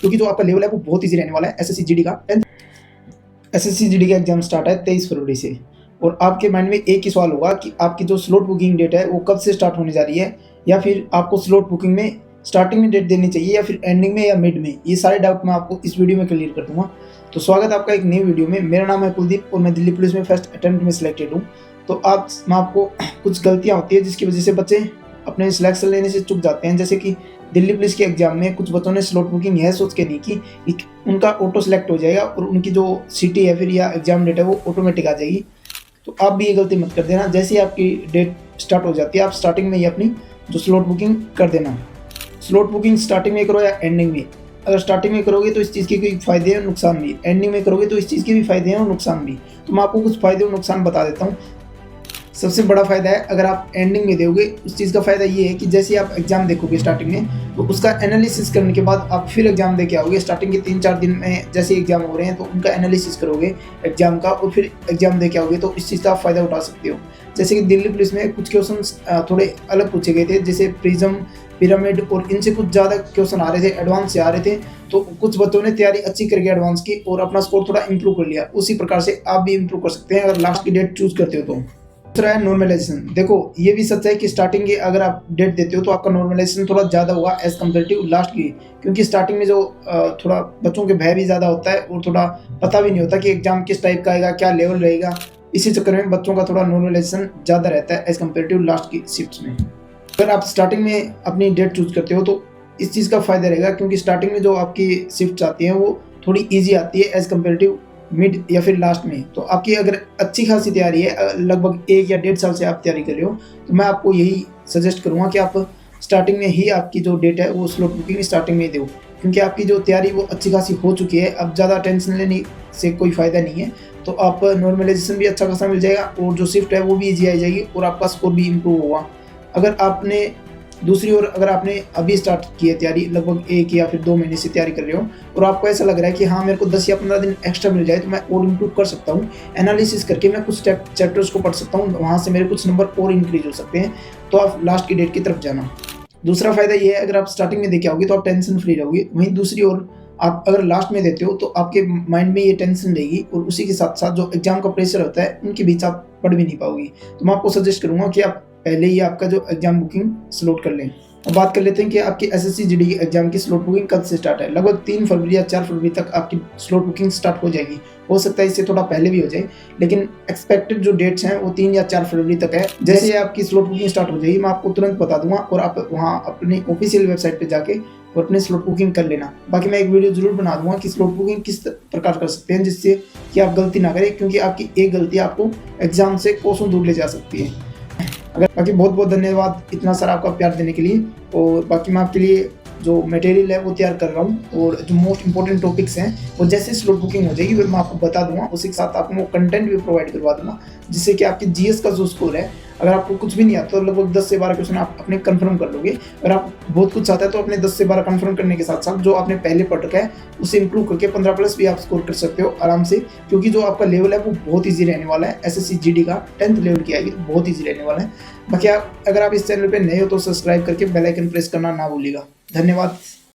क्योंकि जो आपका लेवल है वो बहुत ईजी रहने वाला है। एसएससी जीडी का 10th एसएससी जीडी का एग्जाम स्टार्ट है 23 फरवरी से, और आपके माइंड में एक ही सवाल होगा कि आपकी जो स्लॉट बुकिंग डेट है वो कब से स्टार्ट होने जा रही है, या फिर आपको स्लॉट बुकिंग में स्टार्टिंग में डेट देनी चाहिए या फिर एंडिंग में या मिड में। ये सारे डाउट मैं आपको इस वीडियो में क्लियर कर दूंगा। तो स्वागत है आपका एक नई वीडियो में। मेरा नाम है कुलदीप और मैं दिल्ली पुलिस में फर्स्ट अटेम्प्ट में सिलेक्टेड हूँ। तो मैं आपको कुछ गलतियाँ होती है जिसकी वजह से बच्चे अपने सिलेक्शन लेने से चूक जाते हैं। जैसे कि दिल्ली पुलिस के एग्जाम में कुछ बच्चों ने स्लॉट बुकिंग यह सोच के दी कि उनका ऑटो सेलेक्ट हो जाएगा और उनकी जो सीटी है फिर या एग्जाम डेट है वो ऑटोमेटिक आ जाएगी। तो आप भी ये गलती मत कर देना। जैसे ही आपकी डेट स्टार्ट हो जाती है आप स्टार्टिंग में ही अपनी जो स्लॉट बुकिंग कर देना। स्लॉट बुकिंग स्टार्टिंग में करो या एंडिंग में। अगर स्टार्टिंग में करोगे तो इस चीज़ के कोई फ़ायदे हैं नुकसान भी, एंडिंग में करोगे तो इस चीज़ के भी फ़ायदे हैं और नुकसान भी। तो मैं आपको कुछ फ़ायदे और नुकसान बता देता हूँ। सबसे बड़ा फ़ायदा है अगर आप एंडिंग में दोगे, उस चीज़ का फ़ायदा ये है कि जैसे आप एग्ज़ाम देखोगे स्टार्टिंग में, तो उसका एनालिसिस करने के बाद आप फिर एग्ज़ाम दे के आओगे। स्टार्टिंग के 3-4 दिन में जैसे एग्ज़ाम हो रहे हैं तो उनका एनालिसिस करोगे एग्ज़ाम का और फिर एग्ज़ाम दे के आओगे, तो इस चीज़ का आप फ़ायदा उठा सकते हो। जैसे कि दिल्ली पुलिस में कुछ क्वेश्चन थोड़े अलग पूछे गए थे, जैसे प्रिज्म, पिरामिड, और इनसे कुछ ज़्यादा क्वेश्चन आ रहे थे, एडवांस से आ रहे थे। तो कुछ बच्चों ने तैयारी अच्छी करके एडवांस की और अपना स्कोर थोड़ा इंप्रूव कर लिया। उसी प्रकार से आप भी इंप्रूव कर सकते हैं अगर लास्ट की डेट चूज करते हो तो। दूसरा है नॉर्मलाइजेशन। देखो ये भी सच है कि स्टार्टिंग की अगर आप डेट देते हो तो आपका नॉर्मलाइजेशन थोड़ा ज़्यादा होगा एज कम्पेरेटिव लास्ट की, क्योंकि स्टार्टिंग में जो थोड़ा बच्चों के भय भी ज़्यादा होता है और थोड़ा पता भी नहीं होता कि एग्जाम किस टाइप का आएगा, क्या लेवल रहेगा। इसी चक्कर में बच्चों का थोड़ा नॉर्मलाइजेशन ज़्यादा रहता है एज कम्पेरेटिव लास्ट की शिफ्ट्स में। अगर आप स्टार्टिंग में अपनी डेट चूज करते हो तो इस चीज़ का फ़ायदा रहेगा, क्योंकि स्टार्टिंग में जो आपकी शिफ्ट्स आती हैं वो थोड़ी ईजी आती है एज कम्पेरेटिव मिड या फिर लास्ट में। तो आपकी अगर अच्छी खासी तैयारी है, लगभग 1 या 1.5 साल से आप तैयारी कर रहे हो, तो मैं आपको यही सजेस्ट करूँगा कि आप स्टार्टिंग में ही आपकी जो डेट है वो स्लॉट बुकिंग स्टार्टिंग में ही दो, क्योंकि आपकी जो तैयारी वो अच्छी खासी हो चुकी है। अब ज़्यादा टेंशन लेने से कोई फ़ायदा नहीं है। तो आप नॉर्मलाइजेशन भी अच्छा खासा मिल जाएगा और जो शिफ्ट है वो भी ईजी आ जाएगी और आपका स्कोर भी इम्प्रूव होगा। अगर आपने दूसरी ओर अगर आपने अभी स्टार्ट की है तैयारी, लगभग 1 या फिर 2 महीने से तैयारी कर रहे हो और आपको ऐसा लग रहा है कि हाँ मेरे को 10 या 15 दिन एक्स्ट्रा मिल जाए तो मैं और इम्प्रूव कर सकता हूँ, एनालिसिस करके मैं कुछ चैप्टर्स को पढ़ सकता हूँ, वहाँ से मेरे कुछ नंबर और इंक्रीज हो सकते हैं, तो आप लास्ट की डेट की तरफ जाना। दूसरा फायदा ये है अगर आप स्टार्टिंग में देके आओगे तो आप टेंशन फ्री रहोगे। वहीं दूसरी ओर आप अगर लास्ट में देते हो तो आपके माइंड में ये टेंशन रहेगी और उसी के साथ साथ जो एग्जाम का प्रेशर होता है उनके बीच आप पढ़ भी नहीं पाओगे। तो मैं आपको सजेस्ट करूँगा कि आप पहले ही आपका जो एग्जाम बुकिंग स्लॉट कर लें। अब बात कर लेते हैं कि आपकी एसएससी जीडी की एग्जाम की स्लॉट बुकिंग कब से स्टार्ट है। लगभग 3 फरवरी या 4 फरवरी तक आपकी स्लॉट बुकिंग स्टार्ट हो जाएगी। हो सकता है इससे थोड़ा पहले भी हो जाए, लेकिन एक्सपेक्टेड जो डेट्स हैं वो 3 या 4 फरवरी तक है। जैसे ही आपकी स्लॉट बुकिंग स्टार्ट हो जाएगी मैं आपको तुरंत बता दूंगा और आप वहाँ अपनी ऑफिशियल वेबसाइट पर जाके और अपनी स्लॉट बुकिंग कर लेना। बाकी मैं एक वीडियो जरूर बना दूंगा कि स्लॉट बुकिंग किस प्रकार कर सकते हैं जिससे कि आप गलती ना करें, क्योंकि आपकी एक गलती आपको एग्जाम से कोसों दूर ले जा सकती है। बाकी बहुत बहुत धन्यवाद इतना सारा आपका प्यार देने के लिए। और बाकी मैं आपके लिए जो मटेरियल है वो तैयार कर रहा हूँ और जो मोस्ट इंपॉर्टेंट टॉपिक्स हैं वो जैसे स्लॉट बुकिंग हो जाएगी मैं आपको बता दूंगा। उसी के साथ आपको वो कंटेंट भी प्रोवाइड करवा दूंगा, जिससे कि आपकी जीएस का जो स्कोर है, अगर आपको कुछ भी नहीं आता तो लगभग 10 से 12 क्वेश्चन आप अपने कंफर्म कर लोगे। अगर आप बहुत कुछ आता है तो अपने 10 से 12 कंफर्म करने के साथ साथ जो आपने पहले पढ़ रखा है उसे इंप्रूव करके 15+ भी आप स्कोर कर सकते हो आराम से, क्योंकि जो आपका लेवल है वो बहुत ईजी रहने वाला है। एसएससी जीडी का 10th लेवल की आएगी तो बहुत ईजी रहने वाला है। बाकी अगर आप इस चैनल पर नए हो तो सब्सक्राइब करके बेल आइकन प्रेस करना ना भूलिएगा। धन्यवाद।